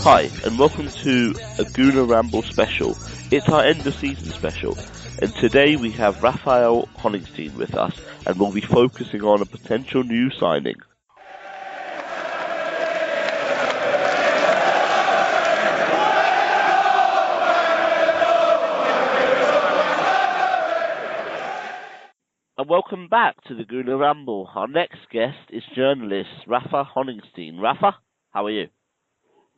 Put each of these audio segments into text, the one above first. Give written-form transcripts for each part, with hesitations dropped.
Hi, and welcome to a Gooner Ramble special. It's our end of season special, and today we have Rafael Honigstein with us, and we'll be focusing on a potential new signing. And welcome back to the Gooner Ramble. Our next guest is journalist Rafa Honigstein. Rafa, how are you?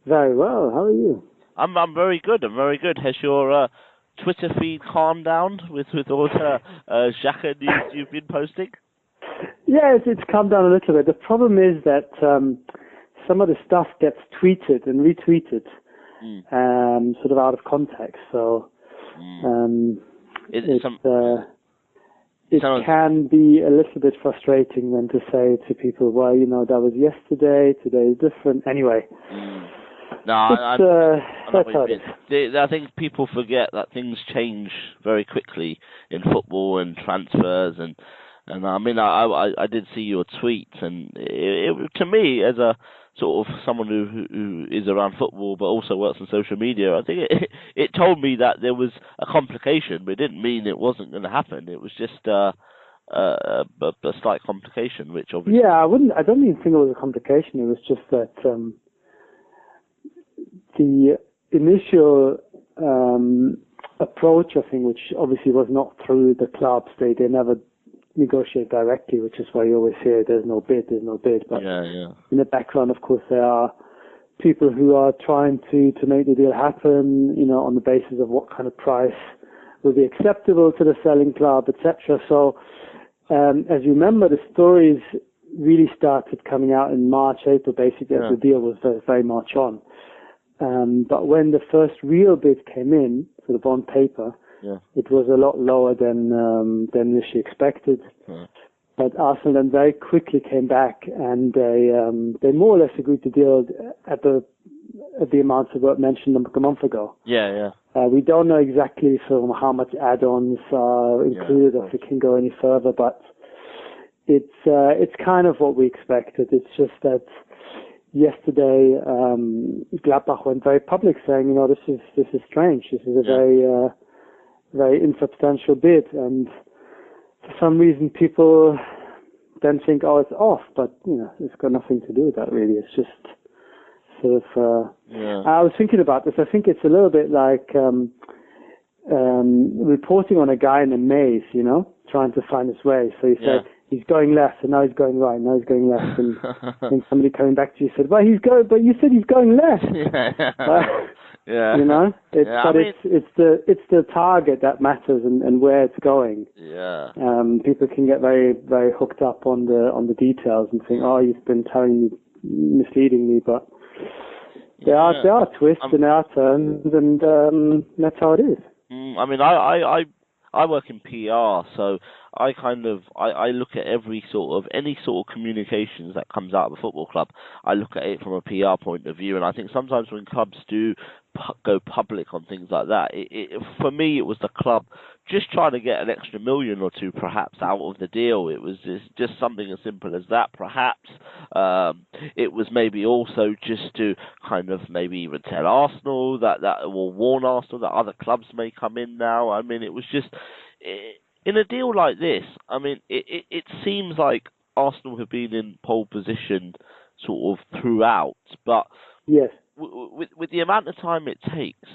Very well. How are you? I'm very good. I'm very good. Has your Twitter feed calmed down with all the Xhaka news you've been posting? Yes, it's calmed down a little bit. The problem is that some of the stuff gets tweeted and retweeted, sort of out of context. So it can be a little bit frustrating then to say to people, well, you know, that was yesterday, today is different. Anyway. No, I think people forget that things change very quickly in football and transfers, and I mean, I did see your tweets, and it to me, as a sort of someone who is around football but also works on social media, I think it told me that there was a complication, but it didn't mean it wasn't going to happen. It was just a slight complication, which obviously. Yeah, I don't even think it was a complication. It was just that. The initial approach, I think, which obviously was not through the clubs, they never negotiate directly, which is why you always hear there's no bid. But in the background, of course, there are people who are trying to make the deal happen, you know, on the basis of what kind of price will be acceptable to the selling club, etc. So, as you remember, the stories really started coming out in March, April, basically, as the deal was very, very much on. But when the first real bid came in for the bond paper, it was a lot lower than initially expected. But Arsenal then very quickly came back, and they more or less agreed to deal at the amounts that were mentioned a month ago. We don't know exactly how much add-ons are included, or if it can go any further, but it's kind of what we expected. It's just that. Yesterday, Gladbach went very public, saying, you know, this is strange. This is a very insubstantial bid, and for some reason, people then think, oh, it's off, but you know, it's got nothing to do with that. Really, it's just sort of. I was thinking about this. I think it's a little bit like reporting on a guy in a maze, you know, trying to find his way. So you say. He's going left, and now he's going right. Now he's going left, and then somebody coming back to you said, "Well, but you said he's going left." You know, it's the target that matters and where it's going. People can get very, very hooked up on the details and think, "Oh, you've been misleading me," but there are twists and there are turns, and that's how it is. I mean, I work in PR, so I look at any sort of communications that comes out of a football club. I look at it from a PR point of view, and I think sometimes when clubs do go public on things like that, for me it was the club just trying to get an extra $1 million or $2 perhaps out of the deal. It was just something as simple as that. Perhaps it was maybe also just to kind of maybe even tell Arsenal that or warn Arsenal that other clubs may come in now. I mean, it was just. In a deal like this, I mean, it seems like Arsenal have been in pole position sort of throughout, but with the amount of time it takes,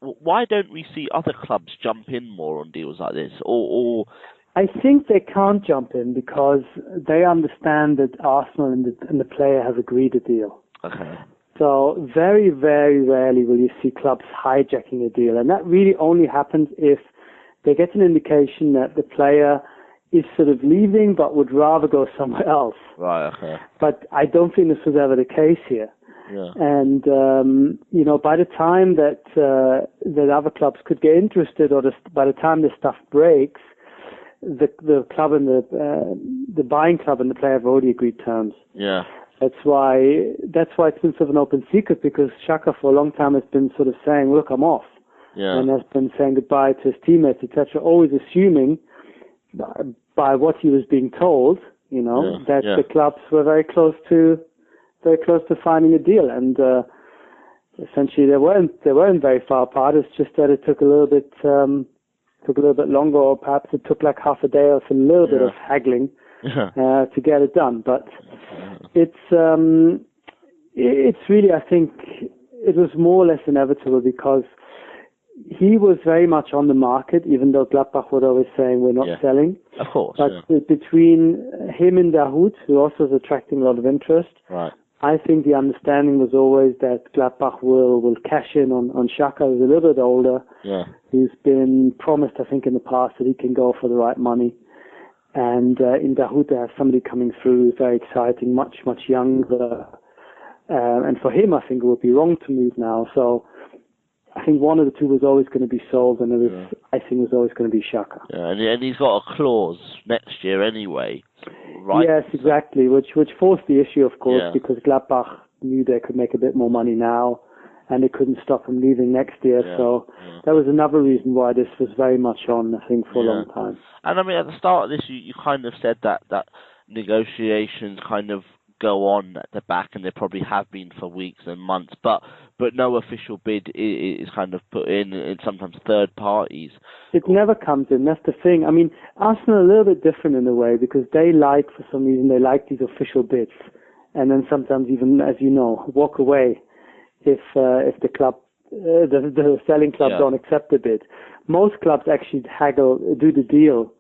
why don't we see other clubs jump in more on deals like this? Or I think they can't jump in because they understand that Arsenal and the player have agreed a deal. Okay. So very, very rarely will you see clubs hijacking a deal, and that really only happens if they get an indication that the player is sort of leaving but would rather go somewhere else. Right, okay. But I don't think this was ever the case here. And, you know, by the time that other clubs could get interested, or by the time the stuff breaks, the club and the buying club and the player have already agreed terms. That's why it's been sort of an open secret, because Xhaka for a long time has been sort of saying, look, I'm off. And has been saying goodbye to his teammates, etc., always assuming by what he was being told, you know, the clubs were very close to finding a deal. And essentially they weren't very far apart. It's just that it took a little bit longer, or perhaps it took like half a day of a little bit of haggling to get it done. But it's really, I think it was more or less inevitable, because he was very much on the market, even though Gladbach were always saying we're not selling. Of course. But between him and Dahoud, who also was attracting a lot of interest, right. I think the understanding was always that Gladbach will cash in on Xhaka, who's a little bit older, who's been promised, I think, in the past that he can go for the right money. And in Dahoud, they have somebody coming through who's very exciting, much, much younger. And for him, I think it would be wrong to move now. So I think one of the two was always going to be sold, and I think it was always going to be Xhaka. Yeah, and he's got a clause next year anyway, right? Yes, exactly, which forced the issue, of course, because Gladbach knew they could make a bit more money now, and they couldn't stop him leaving next year. So that was another reason why this was very much on, I think, for a long time. And I mean, at the start of this, you kind of said that negotiations kind of go on at the back, and they probably have been for weeks and months, but no official bid is kind of put in sometimes third parties. It never comes in, that's the thing. I mean, Arsenal are a little bit different in a way, because for some reason, they like these official bids, and then sometimes even, as you know, walk away if the club, the selling club don't accept the bid. Most clubs actually do the deal.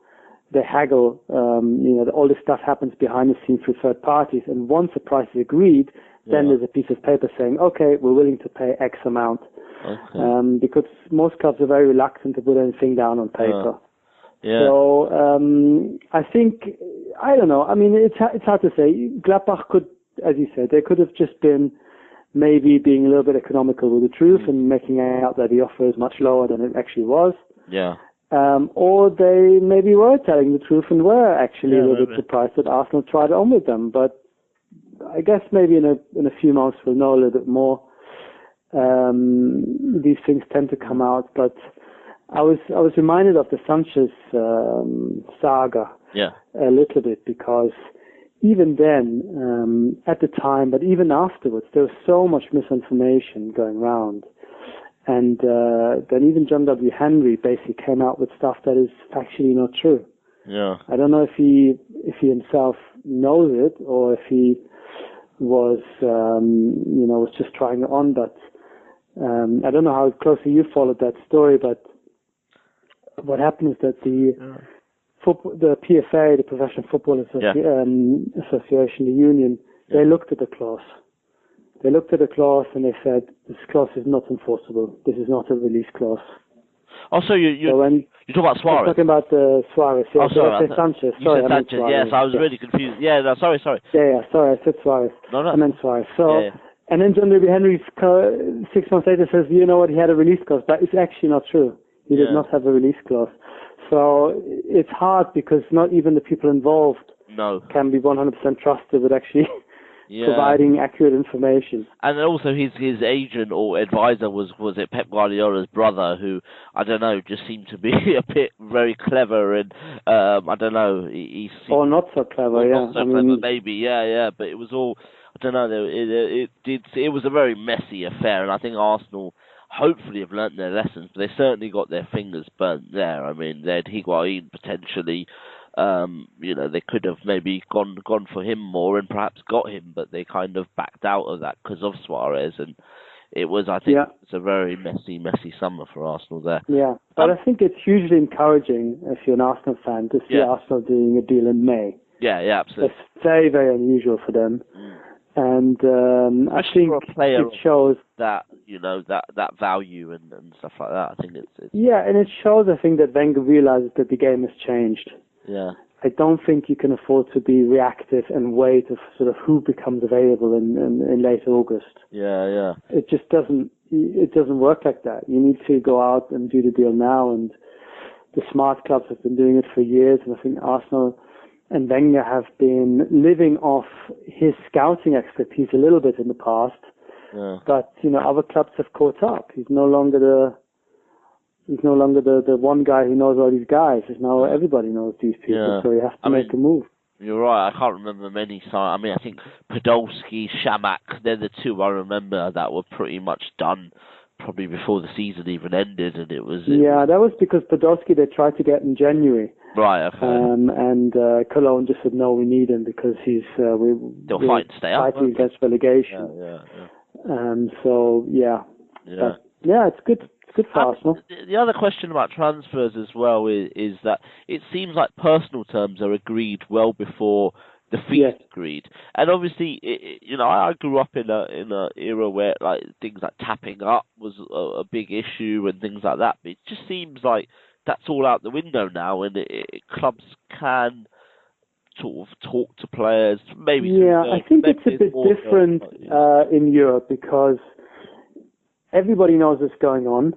They haggle, all this stuff happens behind the scenes through third parties, and once the price is agreed, then there's a piece of paper saying, okay, we're willing to pay X amount. Okay. Because most clubs are very reluctant to put anything down on paper. So, I think, I don't know, I mean, it's hard to say. Gladbach could, as you said, they could have just been maybe being a little bit economical with the truth and making out that the offer is much lower than it actually was. Yeah. Or they maybe were telling the truth and were actually a little bit surprised that Arsenal tried on with them. But I guess maybe in a few months we'll know a little bit more. These things tend to come out. But I was reminded of the Sanchez saga a little bit, because even then, at the time, but even afterwards, there was so much misinformation going around. And then even John W. Henry basically came out with stuff that is actually not true. Yeah. I don't know if he himself knows it, or if he was was just trying it on. But I don't know how closely you followed that story. But what happened is that the PFA, the Professional Football Association, the union, they looked at the clause. They looked at the clause and they said, this clause is not enforceable. This is not a release clause. Oh, so you're talking about Suarez? I'm talking about Suarez. Yeah. Oh, sorry. I said Sanchez. You said Sanchez, yes. I was really confused. Yeah, no, sorry. Yeah, sorry. I said Suarez. No. I meant Suarez. So, and then John W. Henry 6 months later says, you know what, he had a release clause. But it's actually not true. He did not have a release clause. So it's hard, because not even the people involved can be 100% trusted with actually providing accurate information. And also his agent or advisor was it Pep Guardiola's brother, who, I don't know, just seemed to be a bit very clever, and I don't know, he seemed, or not so clever, not so clever, maybe, but it was all, I don't know, it was a very messy affair, and I think Arsenal hopefully have learnt their lessons, but they certainly got their fingers burnt there. I mean, they had Higuain potentially. They could have maybe gone for him more and perhaps got him, but they kind of backed out of that because of Suarez, and it was, I think, it's a very messy summer for Arsenal there. Yeah, but I think it's hugely encouraging if you're an Arsenal fan to see Arsenal doing a deal in May. Yeah, absolutely. It's very, very unusual for them. And I think it shows that, that value and stuff like that. I think it's and it shows, I think, that Wenger realizes that the game has changed. Yeah. I don't think you can afford to be reactive and wait for sort of who becomes available in late August. Yeah. It just doesn't work like that. You need to go out and do the deal now, and the smart clubs have been doing it for years, and I think Arsenal and Wenger have been living off his scouting expertise a little bit in the past. Yeah. But, other clubs have caught up. He's no longer the one guy who knows all these guys. Now everybody knows these people, so you have to make a move. You're right. I can't remember many. I mean, I think Podolski, Shamak, they're the two I remember that were pretty much done probably before the season even ended, and it was. That was because Podolski they tried to get in January. Right. Okay. And Cologne just said no, we need him because he's they'll fight to stay up. Fighting against relegation. So yeah. But, yeah, it's good. It's good for Arsenal. The other question about transfers as well is that it seems like personal terms are agreed well before the fee is agreed, and obviously, I grew up in a era where like things like tapping up was a big issue and things like that. But it just seems like that's all out the window now, and clubs can sort of talk to players. Maybe I think it's a bit different in Europe because everybody knows what's going on.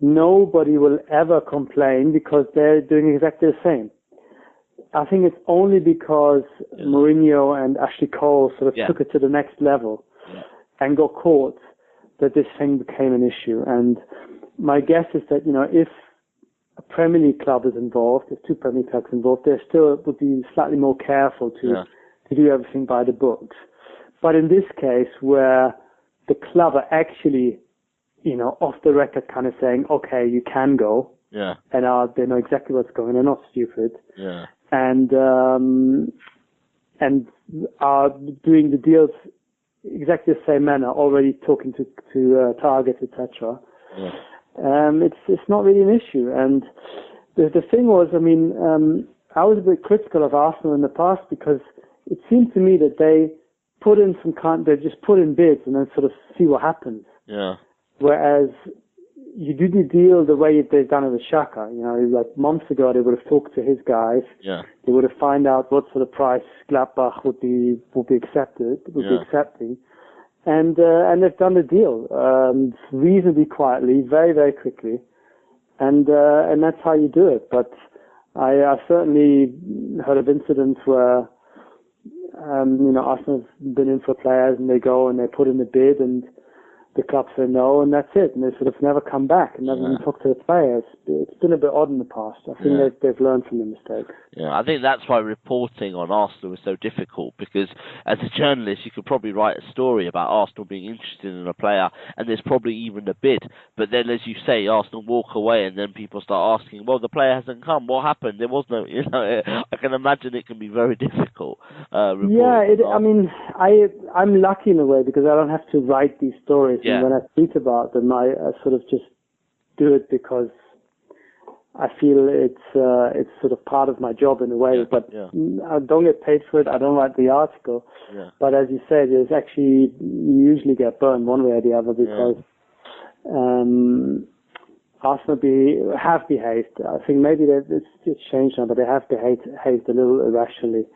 Nobody will ever complain because they're doing exactly the same. I think it's only because Mourinho and Ashley Cole sort of took it to the next level and got caught that this thing became an issue. And my guess is that, if a Premier League club is involved, if two Premier League clubs involved, they still would be slightly more careful to do everything by the books. But in this case, where the club are actually, off the record kind of saying, okay, you can go, and they know exactly what's going on, they're not stupid, and are doing the deals exactly the same manner, already talking to targets, etc. It's not really an issue. And the thing was, I was a bit critical of Arsenal in the past because it seemed to me that they just put in bids and then sort of see what happens. Whereas you do the deal the way they've done it with Xhaka. Like months ago, they would have talked to his guys. They would have found out what sort of price Gladbach would be accepting, and they've done the deal reasonably quietly, very very quickly, and that's how you do it. But I certainly heard of incidents where Arsenal have been in for players and they go and they put in the bid and the club say no, and that's it. And they sort of never come back and never even talk to the players. It's been a bit odd in the past. I think they've learned from their mistakes. I think that's why reporting on Arsenal is so difficult, because as a journalist, you could probably write a story about Arsenal being interested in a player, and there's probably even a bid. But then, as you say, Arsenal walk away, and then people start asking, well, the player hasn't come. What happened? There was no, I can imagine it can be very difficult. I'm lucky in a way because I don't have to write these stories. And when I tweet about them, I sort of just do it because I feel it's sort of part of my job in a way. But I don't get paid for it. I don't write the article. But as you say, you usually get burned one way or the other because Arsenal have behaved. I think maybe it's changed now, but they have behaved a little irrationally.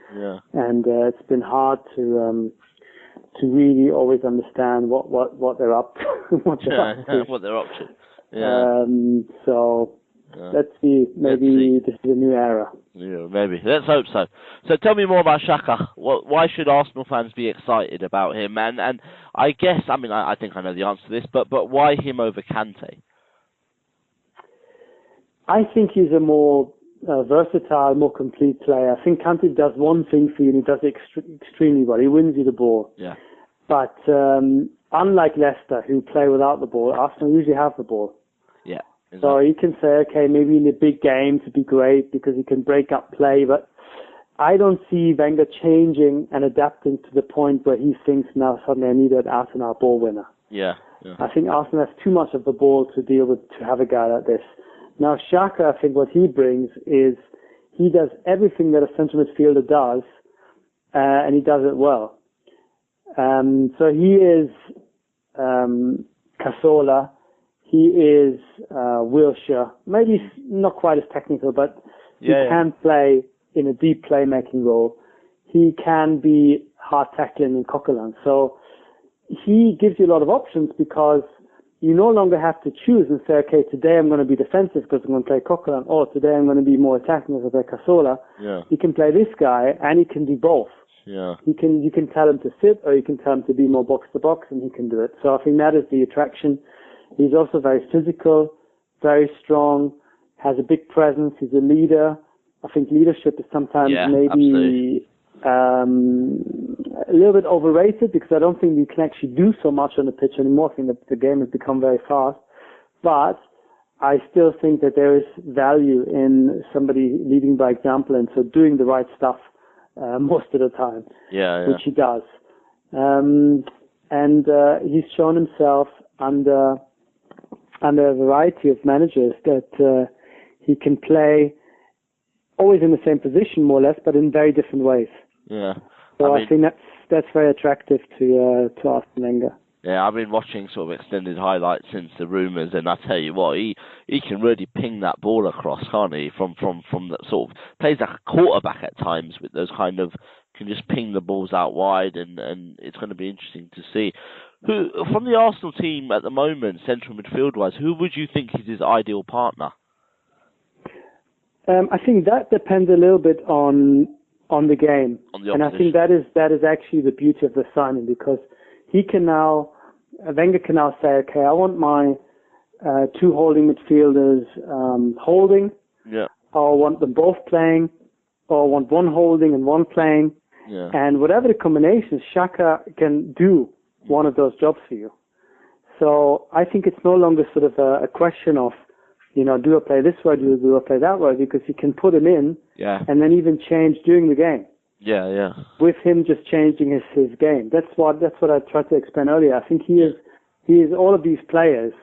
And it's been hard to really always understand what they're up to. what they're up to. Let's see. Maybe this is a new era. Yeah, maybe. Let's hope so. So tell me more about Xhaka. Why should Arsenal fans be excited about him? And I guess, I think I know the answer to this, but why him over Kante? I think he's a more versatile, more complete player. I think Kante does one thing for you, and he does it extremely well. He wins you the ball. But unlike Leicester, who play without the ball, Arsenal usually have the ball. Exactly. So you can say, okay, maybe in the big games it'd be great because he can break up play, but I don't see Wenger changing and adapting to the point where he thinks now suddenly I need an out-and-out ball winner. I think Arsenal has too much of the ball to deal with to have a guy like this. Now, Xhaka, I think what he brings is he does everything that a central midfielder does, and he does it well. So he is Cazorla, he is Wilshere. Maybe not quite as technical, but he can play in a deep playmaking role. He can be hard tackling in Coquelin. So he gives you a lot of options because you no longer have to choose and say, okay, today I'm going to be defensive because I'm going to play Coquelin, or today I'm going to be more attacking because I play Cazorla. You can play this guy, and he can do both. You can tell him to sit, or you can tell him to be more box to box, and he can do it. So I think that is the attraction. He's also very physical, very strong, has a big presence. He's a leader. I think leadership is sometimes maybe a little bit overrated because I don't think you can actually do so much on the pitch anymore. I think that the game has become very fast. But I still think that there is value in somebody leading by example and so doing the right stuff most of the time, which he does. And he's shown himself under a variety of managers that he can play always in the same position, more or less, but in very different ways. Yeah. So I think that's very attractive to Arsene Wenger. Yeah, I've been watching sort of extended highlights since the rumours, and I tell you what, he can really ping that ball across, can't he? From that sort of plays like a quarterback at times with those kind of can just ping the balls out wide, and it's going to be interesting to see. Who from the Arsenal team at the moment, central midfield wise, who would you think is his ideal partner? I think that depends a little bit on the game, and I think that is actually the beauty of the signing, because he can now, Wenger can now say, okay, I want my two holding midfielders holding, or I want them both playing, or I want one holding and one playing, and whatever the combination, Xhaka can do one of those jobs for you. So I think it's no longer sort of a question of, do I play this way, do I play that way, because you can put him in and then even change during the game. With him just changing his game. That's what I tried to explain earlier. I think he is all of these players.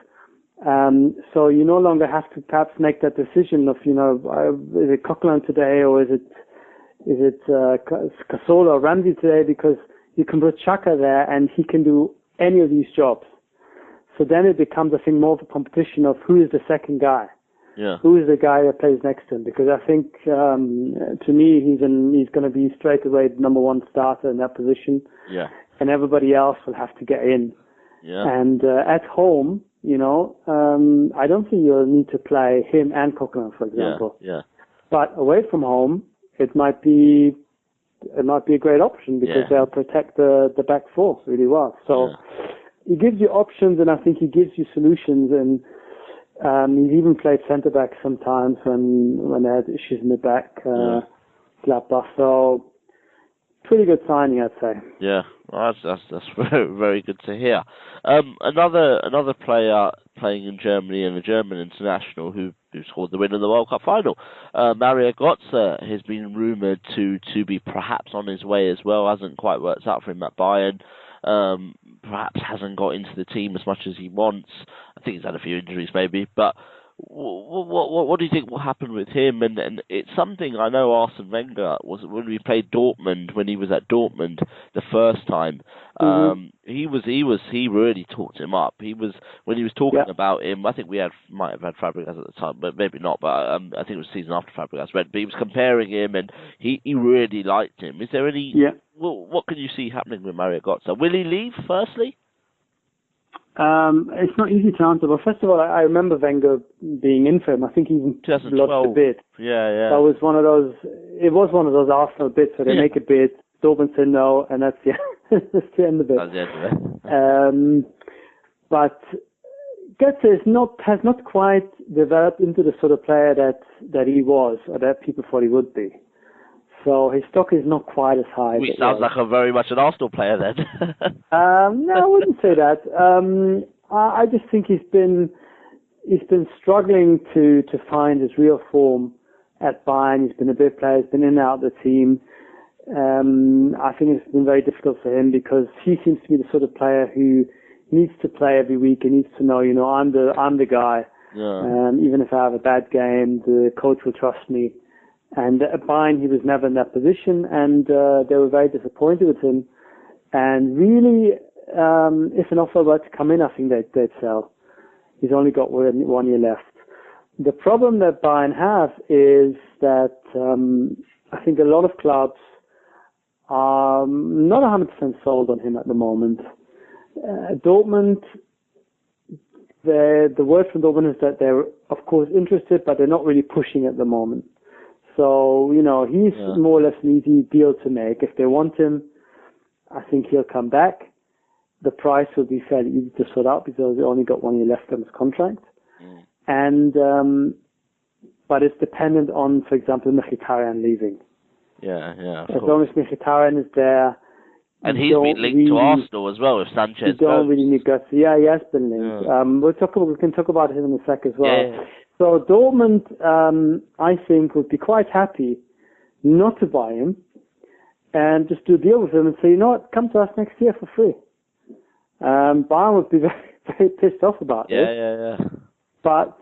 So you no longer have to perhaps make that decision of, is it Coquelin today, or is it Cazorla or Ramsey today, because you can put Xhaka there and he can do any of these jobs. So then it becomes, I think, more of a competition of who is the second guy. Who is the guy that plays next to him? Because I think, to me, he's going to be straight away the number one starter in that position. And everybody else will have to get in. And at home, I don't think you'll need to play him and Coquelin, for example. But away from home, it might be a great option because they'll protect the back four really well. So he gives you options, and I think he gives you solutions. And he's even played centre back sometimes when they had issues in the back. Gladbach. So pretty good signing, I'd say. Well, that's very, very good to hear. Another player playing in Germany and a German international who scored the win in the World Cup final, Mario Götze, has been rumoured to be perhaps on his way as well. Hasn't quite worked out for him at Bayern. Perhaps hasn't got into the team as much as he wants. I think he's had a few injuries maybe, but what do you think will happen with him? And it's something I know Arsene Wenger was when we played Dortmund, when he was at Dortmund the first time. He really talked him up. When he was talking about him, I think we might have had Fabregas at the time, but maybe not. But I think it was the season after Fabregas went. But he was comparing him, and he really liked him. Is there any? What can you see happening with Mario Götze? Will he leave? Firstly. It's not easy to answer, but first of all, I remember Wenger being in for him. I think he even lodged a bid. That was one of those. It was one of those Arsenal bids where they make a bid, Dortmund say no, and that's the end of it. That's the end of it. But Götze has not quite developed into the sort of player that he was, or that people thought he would be. So his stock is not quite as high. Which sounds like very much an Arsenal player then. No, I wouldn't say that. I just think he's been struggling to find his real form at Bayern. He's been a big player. He's been in and out of the team. I think it's been very difficult for him because he seems to be the sort of player who needs to play every week and needs to know, I'm the guy. Even if I have a bad game, the coach will trust me. And at Bayern, he was never in that position, and they were very disappointed with him. And really, if an offer were to come in, I think they'd sell. He's only got 1 year left. The problem that Bayern have is that I think a lot of clubs are not 100% sold on him at the moment. Dortmund, the word from Dortmund is that they're, of course, interested, but they're not really pushing at the moment. So, he's more or less an easy deal to make. If they want him, I think he'll come back. The price will be fairly easy to sort out because he only got 1 year left on his contract. And, but it's dependent on, for example, Mkhitaryan leaving. Yeah. As long as Mkhitaryan is there. And he's been linked to Arsenal as well, if Sanchez You don't really need guts. Yeah, he has been linked. Yeah. We can talk about him in a sec as well. Yeah. So Dortmund, I think, would be quite happy not to buy him and just do a deal with him and say, you know what, come to us next year for free. Bayern would be very, very pissed off about this. Yeah. But,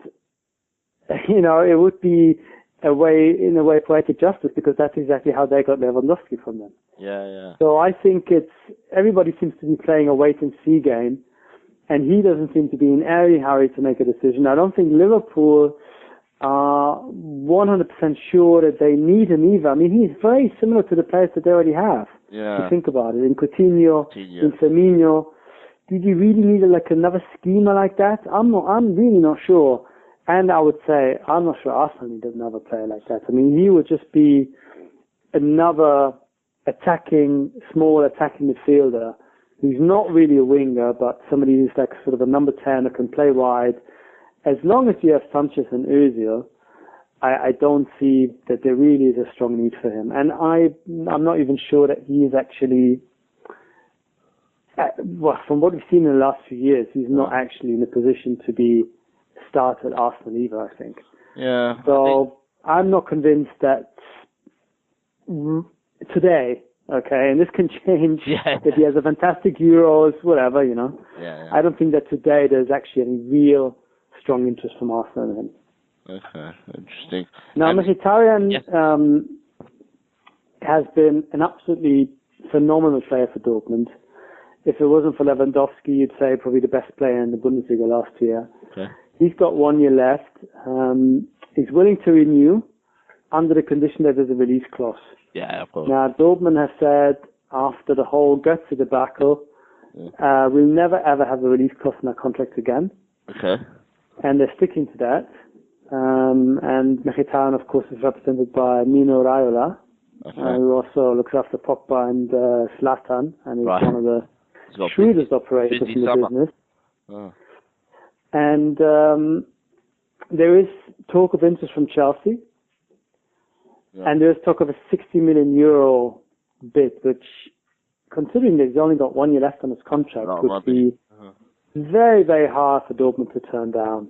it would be in a way poetic justice, because that's exactly how they got Lewandowski from them. Yeah. So I think everybody seems to be playing a wait and see game, and he doesn't seem to be in any hurry to make a decision. I don't think Liverpool are 100% sure that they need him either. I mean, he's very similar to the players that they already have. Yeah. If you think about it, in Coutinho, in Firmino. Did you really need another schemer like that? I'm really not sure. And I would say, I'm not sure Arsenal needed another player like that. I mean, he would just be another small attacking midfielder who's not really a winger, but somebody who's like sort of a number 10 that can play wide. As long as you have Sanchez and Ozil, I don't see that there really is a strong need for him. And I'm not even sure that he is actually, from what we've seen in the last few years, he's not actually in a position to be started at Arsenal either, I think. Yeah. So I'm not convinced that today, okay, and this can change, that he has a fantastic Euros, whatever, Yeah. I don't think that today there's actually any real strong interest from Arsenal in him. Okay, interesting. Now, Mkhitaryan has been an absolutely phenomenal player for Dortmund. If it wasn't for Lewandowski, you'd say probably the best player in the Bundesliga last year. Okay. He's got 1 year left. He's willing to renew under the condition that there's a release clause. Yeah, of course. Now, Dortmund has said, after the whole Götze debacle, we'll never ever have a release clause in our contract again. Okay. And they're sticking to that. And Mkhitaryan, of course, is represented by Mino Raiola, who also looks after Pogba and Zlatan, and is one of the shrewdest operators in the business. Oh. And there is talk of interest from Chelsea, and there is talk of a 60 million euro bid, which, considering that he's only got 1 year left on his contract, would be very, very hard for Dortmund to turn down.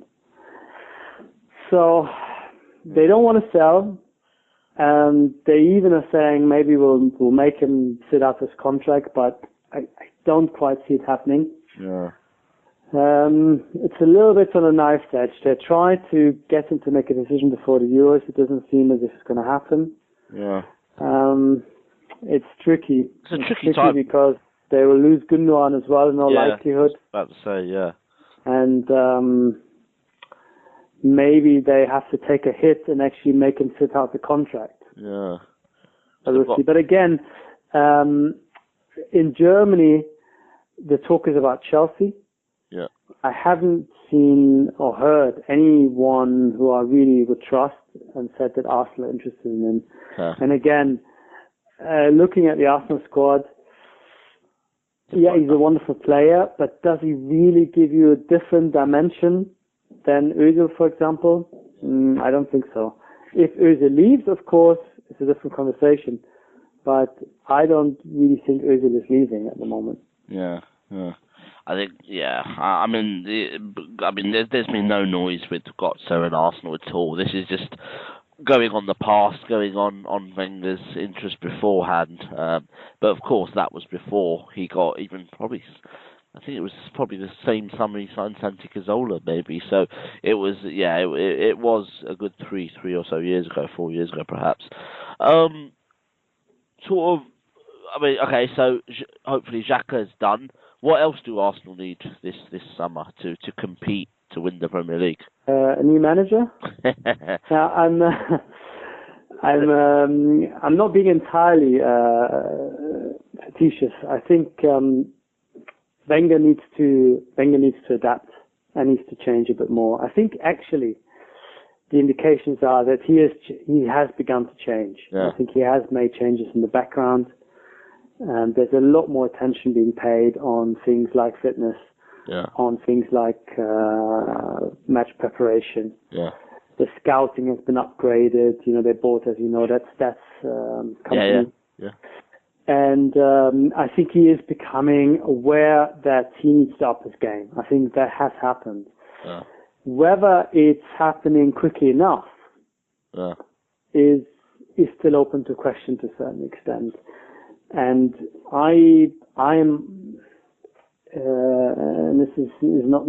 So they don't want to sell, and they even are saying maybe we'll make him sit out his contract, but I don't quite see it happening. Yeah. It's a little bit on a knife's edge. They try to get him to make a decision before the Euros. It doesn't seem as if it's going to happen. Yeah. It's tricky. It's a tricky time because they will lose Gooner as well in all likelihood. About to say, yeah. And maybe they have to take a hit and actually make him sit out the contract. Yeah. We'll see. But again, in Germany, the talk is about Chelsea. Yeah. I haven't seen or heard anyone who I really would trust and said that Arsenal are interested in him. Okay. And again, looking at the Arsenal squad, he's a wonderful player, but does he really give you a different dimension than Ozil, for example? I don't think so. If Ozil leaves, of course, it's a different conversation. But I don't really think Ozil is leaving at the moment. Yeah. I think, I mean, there's been no noise with Götze and Arsenal at all. This is just going on the past, going on Wenger's interest beforehand. But of course, that was before he got even probably, I think it was probably the same summer he signed Santi Cazorla, maybe. So it was, it was a good 3 or so years ago, 4 years ago, perhaps. Sort of, I mean, okay, so hopefully Xhaka is done. What else do Arsenal need this summer to compete to win the Premier League? A new manager. Now, I'm not being entirely facetious. I think Wenger needs to adapt and needs to change a bit more. I think actually the indications are that he has begun to change. Yeah. I think he has made changes in the background. And there's a lot more attention being paid on things like fitness, on things like match preparation. Yeah. The scouting has been upgraded. They bought, as you know, that's company. Yeah. And I think he is becoming aware that he needs to up his game. I think that has happened. Whether it's happening quickly enough is still open to question to a certain extent. And and this is not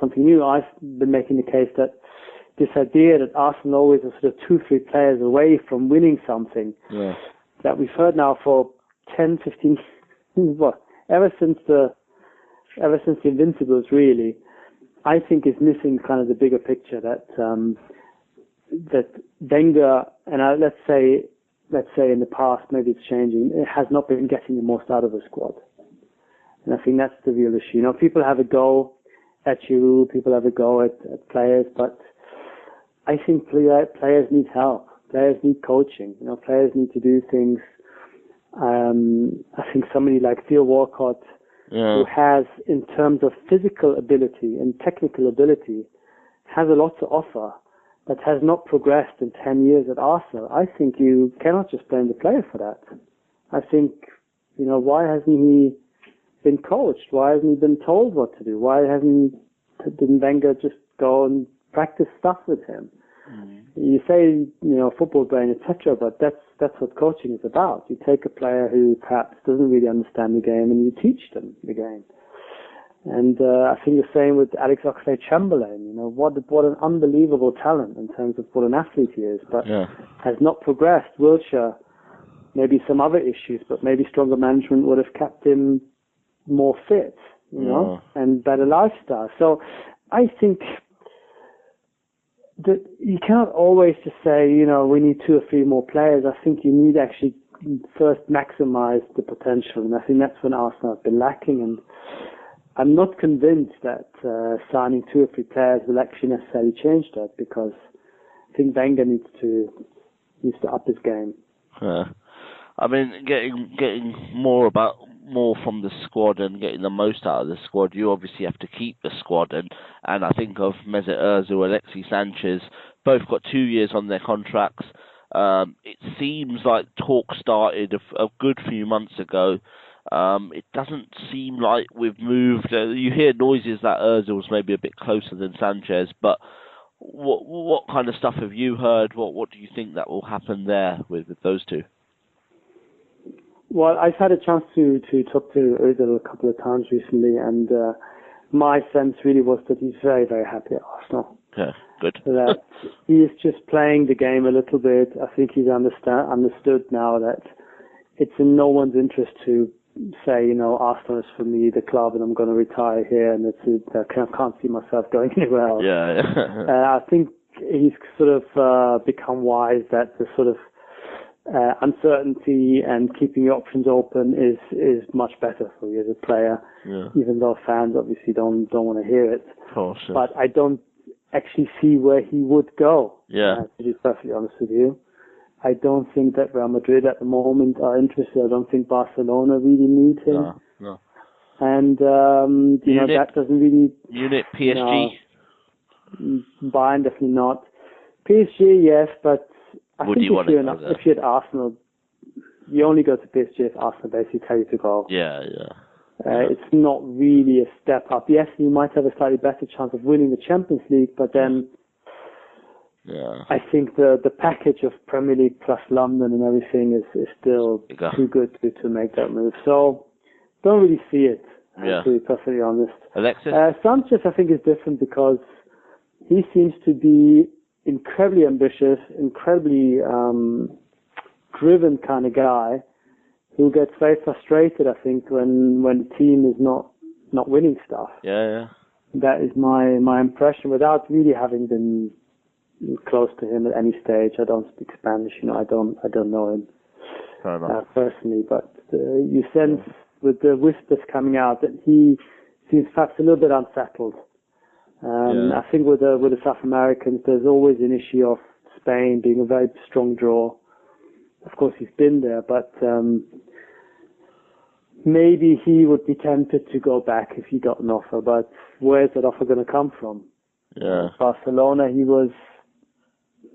something new. I've been making the case that this idea that Arsenal always are sort of 2-3 players away from winning something, that we've heard now for 10, 15, ever since the Invincibles, really, I think is missing kind of the bigger picture that Wenger, and let's say in the past, maybe it's changing, it has not been getting the most out of the squad. And I think that's the real issue. You know, people have a go at Giroud, people have a go at players, but I think players need help. Players need coaching. You know, players need to do things. I think somebody like Theo Walcott, who has, in terms of physical ability and technical ability, has a lot to offer, but has not progressed in 10 years at Arsenal. I think you cannot just blame the player for that. I think, you know, why hasn't he been coached? Why hasn't he been told what to do? Why didn't Wenger just go and practice stuff with him? You say, you know, football brain, etc., but that's what coaching is about. You take a player who perhaps doesn't really understand the game and you teach them the game. And I think the same with Alex Oxlade-Chamberlain. You know, what an unbelievable talent in terms of what an athlete he is, but has not progressed. Wilshere, maybe some other issues, but maybe stronger management would have kept him more fit, you know, and better lifestyle. So I think that you cannot always just say, you know, we need 2 or 3 more players. I think you need to actually first maximize the potential, and I think that's when Arsenal have been lacking. And I'm not convinced that signing 2 or 3 players will actually necessarily change that, because I think Wenger needs to up his game. I mean, getting more from the squad and getting the most out of the squad, you obviously have to keep the squad. And I think of Mesut Ozil, Alexis Sanchez, both got 2 years on their contracts. It seems like talk started a good few months ago. It doesn't seem like we've moved. You hear noises that Ozil's maybe a bit closer than Sanchez, but what kind of stuff have you heard? What do you think that will happen there with those two? Well, I've had a chance to talk to Ozil a couple of times recently, and my sense really was that he's very, very happy at Arsenal. Yeah, good. That he is just playing the game a little bit. I think he's understood now that it's in no one's interest to say, you know, Arsenal is for me, the club, and I'm going to retire here, and I can't see myself going anywhere else. I think he's sort of become wise that the sort of uncertainty and keeping your options open is much better for you as a player, even though fans obviously don't want to hear it. But I don't actually see where he would go, to be perfectly honest with you. I don't think that Real Madrid at the moment are interested. I don't think Barcelona really need him. No. And you know, that doesn't really... Unit, PSG? No, Bayern definitely not. PSG, yes, but I think if you're at Arsenal, you only go to PSG if Arsenal basically tell you to go. It's not really a step up. Yes, you might have a slightly better chance of winning the Champions League, but then I think the package of Premier League plus London and everything is still too good to make that move. So don't really see it, to be perfectly honest. Alexis? Sanchez, I think, is different because he seems to be incredibly ambitious, incredibly driven kind of guy who gets very frustrated, I think, when the team is not winning stuff. That is my impression, without really having been close to him at any stage. I don't speak Spanish, you know, I don't know him personally, but you sense with the whispers coming out that he seems perhaps a little bit unsettled. I think with the South Americans, there's always an issue of Spain being a very strong draw. Of course, he's been there, but maybe he would be tempted to go back if he got an offer. But where's that offer going to come from? Barcelona, he was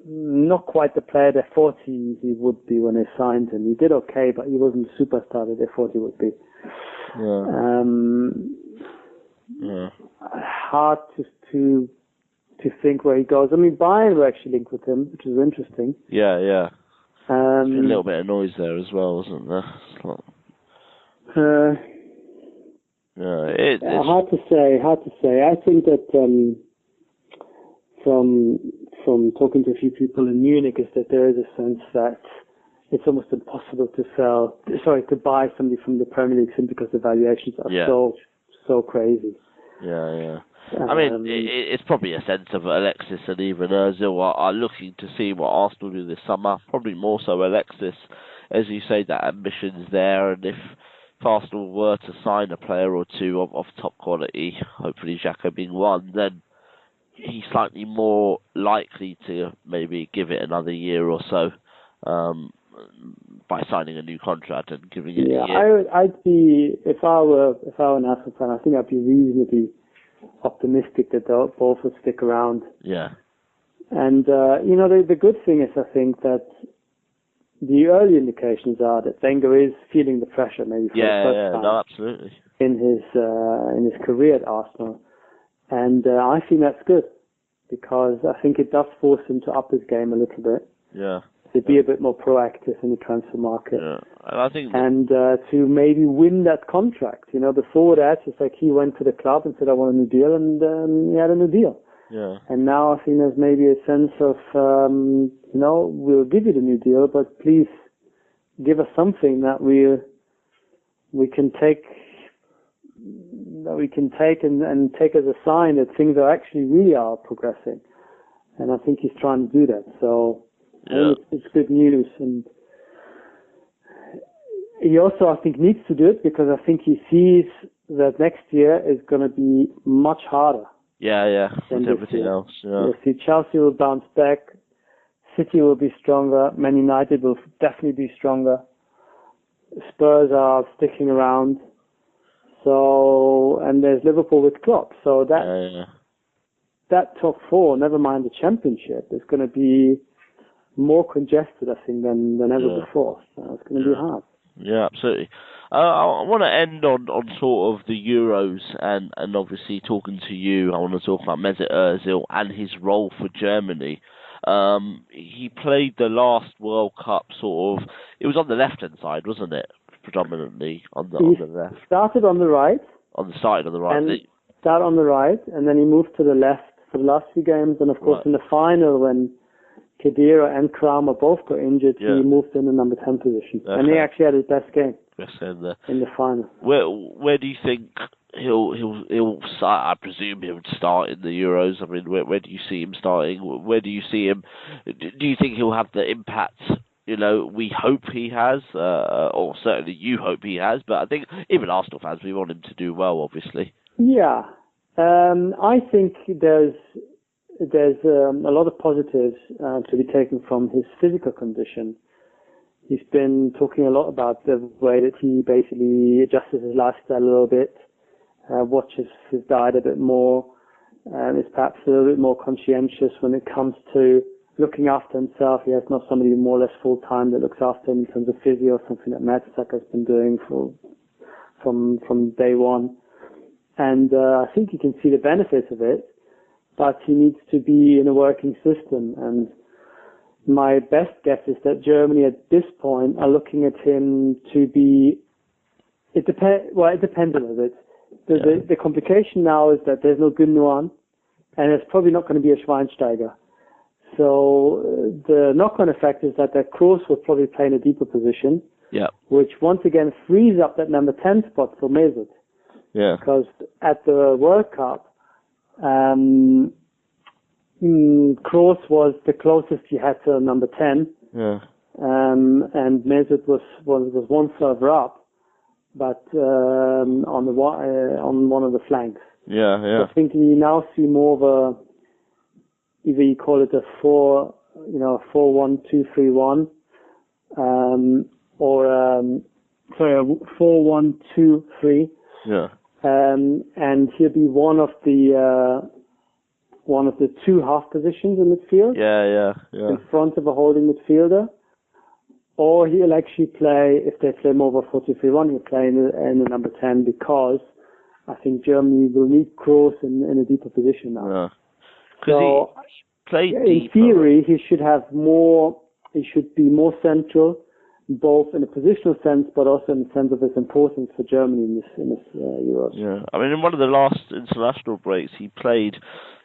not quite the player they thought he would be when they signed him. He did okay, but he wasn't the superstar that they thought he would be. Hard to think where he goes. I mean, Bayern were actually linked with him, which is interesting. Yeah. A little bit of noise there as well, wasn't there? It's hard to say. I think that from talking to a few people in Munich is that there is a sense that it's almost impossible to buy somebody from the Premier League simply because the valuations are so crazy. Yeah. I mean, it's probably a sense of Alexis and even Ozil are looking to see what Arsenal do this summer. Probably more so Alexis, as you say, that ambition's there, and if Arsenal were to sign a player or two of top quality, hopefully Xhaka being one, then he's slightly more likely to maybe give it another year or so by signing a new contract and giving it a year. I'd be, if I were an Arsenal fan, I think I'd be reasonably optimistic that they'll both would stick around. Yeah. And the good thing is, I think that the early indications are that Wenger is feeling the pressure, maybe for the first time. Absolutely. In his career at Arsenal, and I think that's good because I think it does force him to up his game a little bit. Yeah. To be a bit more proactive in the transfer market. Yeah. And I think to maybe win that contract. Before that, it's like he went to the club and said, "I want a new deal," and he had a new deal. Yeah. And now I think there's maybe a sense of, we'll give you the new deal, but please give us something that we can take and take as a sign that things really are progressing. And I think he's trying to do that. So it's good news. And he also, I think, needs to do it because I think he sees that next year is going to be much harder. Yeah, with everything else. Yeah. You see, Chelsea will bounce back. City will be stronger. Man United will definitely be stronger. Spurs are sticking around. So, and there's Liverpool with Klopp. So that top four, never mind the championship, is going to be more congested, I think, than ever before. So it's going to be hard. Yeah, absolutely. I want to end on sort of the Euros and obviously talking to you. I want to talk about Mesut Ozil and his role for Germany. He played the last World Cup sort of. It was on the left-hand side, wasn't it? Predominantly on the left. Started on the right. On the side of the right. And started on the right, and then he moved to the left for the last few games. And of course, in the final, when Khedira and Kramer both got injured, he moved in the number 10 position. Okay. And he actually had his best game in the final. Where do you think he'll start? I presume he would start in the Euros. I mean, where do you see him starting? Where do you see him? Do you think he'll have the impact we hope he has, or certainly you hope he has, but I think even Arsenal fans, we want him to do well, obviously. Yeah. I think there's a lot of positives to be taken from his physical condition. He's been talking a lot about the way that he basically adjusts his lifestyle a little bit, watches his diet a bit more, is perhaps a little bit more conscientious when it comes to looking after himself. He has not somebody more or less full-time that looks after him in terms of physio, something that Xhaka has been doing from day one. And I think you can see the benefits of it, but he needs to be in a working system. And my best guess is that Germany at this point are looking at him to be, it depends a little bit. The complication now is that there's no Gooner, and there's probably not going to be a Schweinsteiger. So the knock-on effect is that Kroos will probably play in a deeper position, which once again frees up that number 10 spot for Mesut. Yeah. Because at the World Cup, Kroos was the closest he had to number 10. Yeah. And Mesut was one further up, but on one of the flanks. Yeah. So I think we now see more of a, either you call it a 4-1-2-3-1, or a 4-1-2-3. Yeah. And he'll be one of the one of the two half positions in midfield. Yeah. In front of a holding midfielder. Or he'll actually play, if they play more of a 4-2-3-1, he'll play in the number 10 because I think Germany will need Kroos in a deeper position now. Yeah. So, in theory, he should be more central, both in a positional sense, but also in the sense of his importance for Germany in this Euros. Yeah, I mean, in one of the last international breaks, he played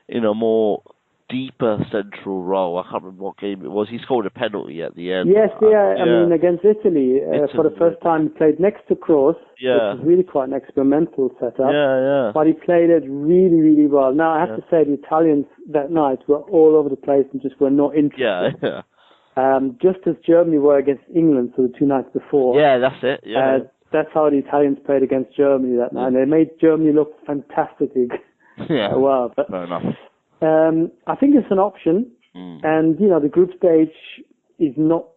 in a more deeper central role. I can't remember what game it was. He scored a penalty at the end. Yes, I mean, against Italy, for the first time, he played next to Kroos, which is really quite an experimental setup. Yeah. But he played it really, really well. Now, I have to say, the Italians that night were all over the place and just were not interested. Yeah. Just as Germany were against England, so the two nights before. Yeah, that's it. Yeah. That's how the Italians played against Germany that night. And they made Germany look fantastically well. But, fair enough. I think it's an option. And, the group stage is not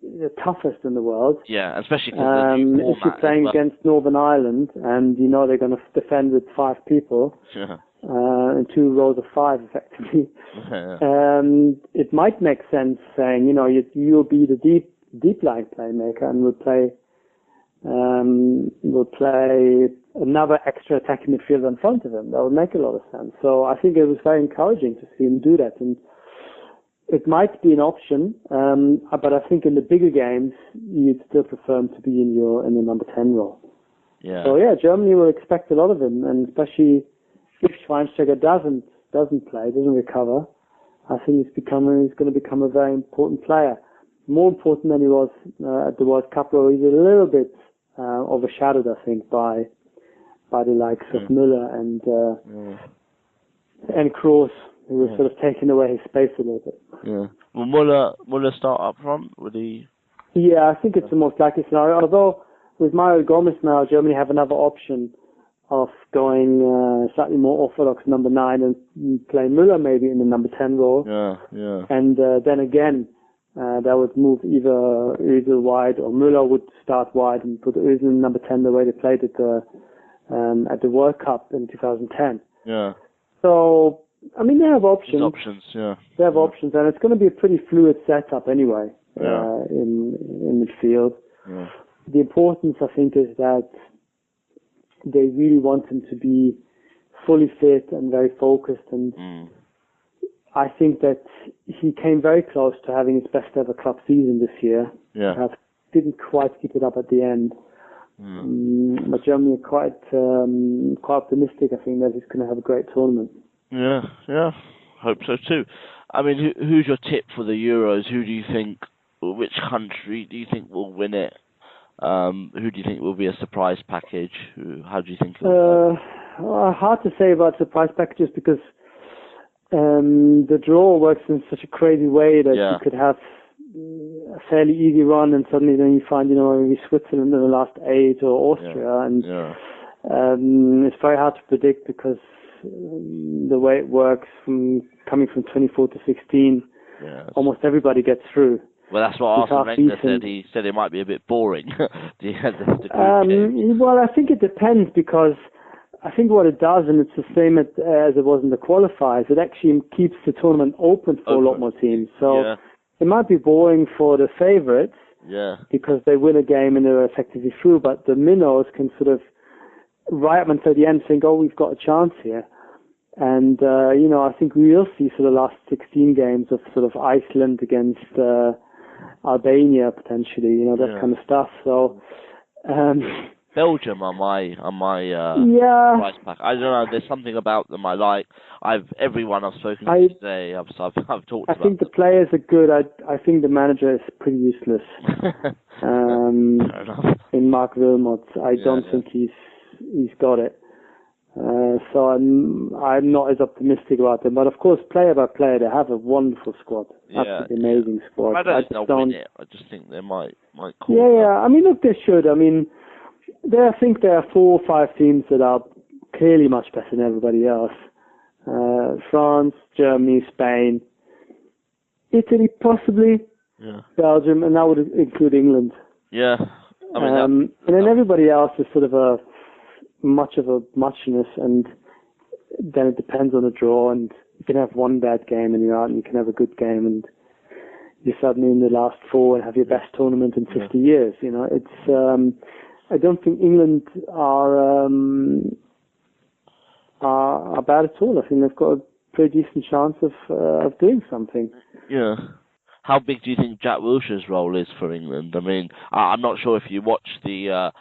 the toughest in the world. Yeah, especially because if you're playing against Northern Ireland and they're going to defend with 5 people. Yeah. And 2 rows of 5, effectively. It might make sense saying, you'll be the deep line playmaker, and we'll play another extra attacking midfielder in front of him. That would make a lot of sense. So I think it was very encouraging to see him do that, and it might be an option. But I think in the bigger games, you'd still prefer him to be in the number 10 role. Yeah. So Germany will expect a lot of him, and especially if Schweinsteiger doesn't play, doesn't recover, I think he's going to become a very important player. More important than he was at the World Cup, where he's a little bit overshadowed, I think, by the likes of Müller and Kroos, who were sort of taking away his space a little bit. Yeah. Will Müller start up front? Would he? Yeah, I think it's the most likely scenario. Although with Mario Gomez now, Germany have another option of going slightly more orthodox number 9 and playing Müller maybe in the number 10 role. Yeah. And then again, that would move either Ozil wide, or Müller would start wide and put Ozil in number 10 the way they played it at the World Cup in 2010. Yeah. So, I mean, they have options. They have options, and it's going to be a pretty fluid setup anyway in midfield. Yeah. The importance, I think, is that they really want him to be fully fit and very focused, and I think that he came very close to having his best ever club season this year. Yeah. Didn't quite keep it up at the end. But Germany are quite optimistic, I think, that he's going to have a great tournament. Yeah. Hope so too. I mean, who's your tip for the Euros? Who do you think, which country do you think will win it? Who do you think will be a surprise package? How do you think? Hard to say about surprise packages, because the draw works in such a crazy way that you could have a fairly easy run, and suddenly then you find, maybe Switzerland in the last 8 or Austria, and it's very hard to predict, because the way it works, coming from 24 to 16, almost everybody gets through. Well, that's what Arsene Wenger said. He said it might be a bit boring. Well, I think it depends, because I think what it does, and it's the same as it was in the qualifiers, it actually keeps the tournament open for a lot more teams. So it might be boring for the favourites, because they win a game and they're effectively through, but the minnows can sort of, right up until the end, think, we've got a chance here. And, I think we will see sort of last 16 games of sort of Iceland against Albania, potentially, that kind of stuff. So, Belgium are my price pack. I don't know. There's something about them I like. Everyone I've spoken to today, I've talked about. I think the players are good. I think the manager is pretty useless. Fair enough. In Mark Wilmot, I don't think he's got it. So I'm not as optimistic about them. But of course, player by player, they have a wonderful squad. Absolutely amazing squad. I don't think they'll win it. I just think they might call I mean, look, they should. I mean, I think there are 4 or 5 teams that are clearly much better than everybody else. France, Germany, Spain, Italy, possibly. Belgium, and that would include England. Yeah. I mean, and then everybody else is sort of much of a muchness, and then it depends on the draw, and You can have one bad game and you're out, and you can have a good game, and you're suddenly in the last four and have your best tournament in 50 years. You know, it's. I don't think England are bad at all. I think they've got a pretty decent chance of doing something. Yeah. How big do you think Jack Wilshere's role is for England? I mean, I'm not sure if you watched the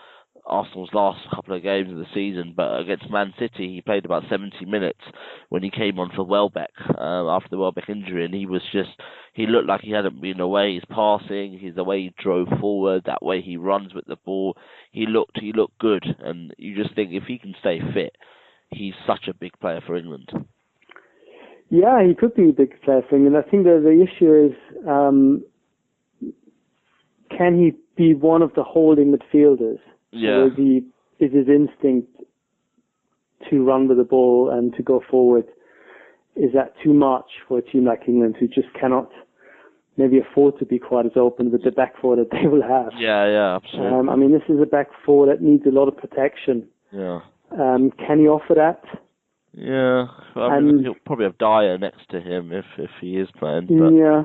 Arsenal's last couple of games of the season, but against Man City, he played about 70 minutes when he came on for Welbeck after the Welbeck injury, and he looked like he hadn't been away. His passing, the way he drove forward, that way he runs with the ball, he looked good, and you just think if he can stay fit, he's such a big player for England. Yeah, he could be a big player for England. I think the issue is, can he be one of the holding midfielders? Yeah. Or is his instinct to run with the ball and to go forward, is that too much for a team like England, who just cannot maybe afford to be quite as open with the back four that they will have? Yeah, absolutely. I mean, this is a back four that needs a lot of protection. Yeah. Can he offer that? Yeah, I mean, he'll probably have Dyer next to him if he is playing. But. Yeah,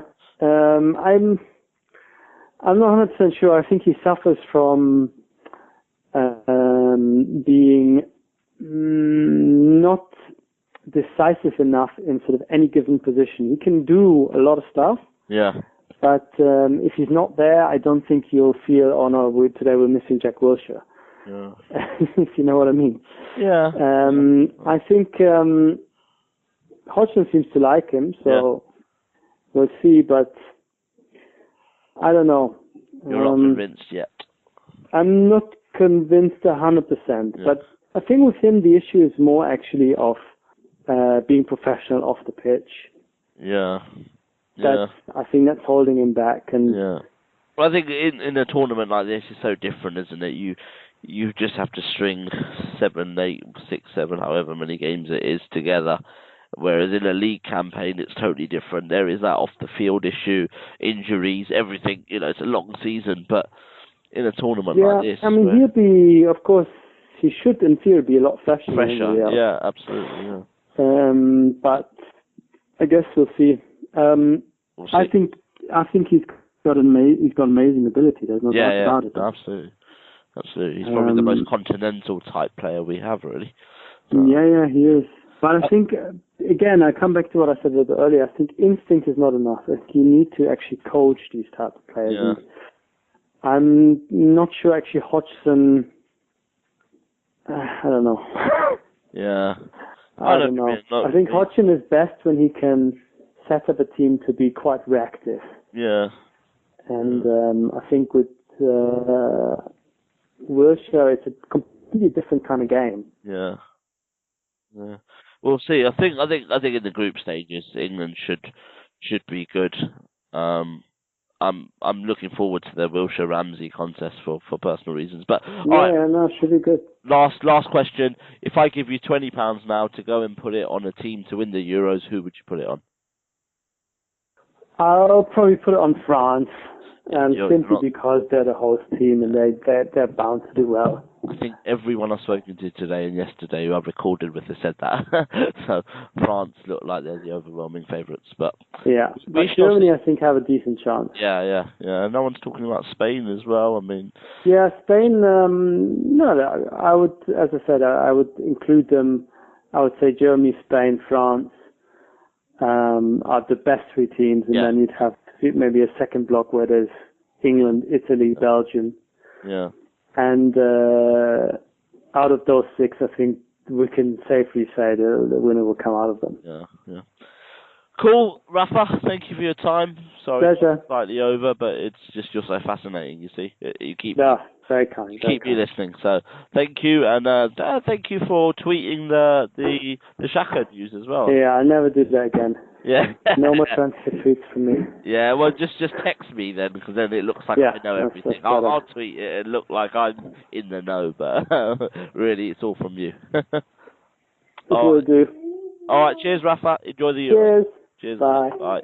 I'm not 100% sure. I think he suffers from being not decisive enough in sort of any given position. He can do a lot of stuff. Yeah. But if he's not there, I don't think you'll feel, oh no, today we're missing Jack Wilshere. Yeah. If you know what I mean. Yeah. I think Hodgson seems to like him, so we'll see, but I don't know. You're not convinced yet? I'm not convinced 100%, but I think with him the issue is more actually of being professional off the pitch. Yeah. I think that's holding him back. And well, I think in a tournament like this, it's so different, isn't it? You just have to string 7, 8, 6, 7, however many games it is together. Whereas in a league campaign, it's totally different. There is that off-the-field issue, injuries, everything. You know, it's a long season, but in a tournament like this... I mean, he'll be, of course, he should, in theory, be a lot fresher. Yeah, absolutely, yeah. But I guess we'll see. We'll see. I think he's got amazing ability. There's no doubt about it. Absolutely. He's probably the most continental type player we have, really. Yeah, he is. But I think, again, I come back to what I said a little bit earlier. I think instinct is not enough. I think you need to actually coach these type of players. Yeah. I'm not sure actually Hodgson. I don't know. Yeah. I don't know. I think Hodgson is best when he can set up a team to be quite reactive. Yeah. And I think with Wilshere, it's a completely different kind of game. Yeah. We'll see. I think in the group stages, England should be good. I'm looking forward to the Wilshere-Ramsey contest for personal reasons. But it should be good. Last question. If I give you £20 now to go and put it on a team to win the Euros, who would you put it on? I'll probably put it on France, simply because they're the host team and they're bound to do well. I think everyone I've spoken to today and yesterday who I've recorded with has said that. So France look like they're the overwhelming favourites. But Germany, I think, have a decent chance. Yeah. No one's talking about Spain as well. I mean, Spain. No, I would, as I said, I would include them. I would say Germany, Spain, France are the best three teams, and then you'd have maybe a second block where there's England, Italy, Belgium. Yeah. And out of those 6, I think we can safely say the winner will come out of them. Yeah. Cool, Rafa. Thank you for your time. Sorry, pleasure. Slightly over, but it's just you're so fascinating. You see, you keep very kind. You keep me listening. So thank you, and thank you for tweeting the Xhaka news as well. Yeah, I'll never do that again. Yeah. No more transfer tweets from me. Yeah, well, just text me then, because then it looks like I know everything. I'll tweet it and look like I'm in the know, but really, it's all from you. Will do. All right, cheers, Rafa. Enjoy the Cheers. Cheers. Bye. Bye.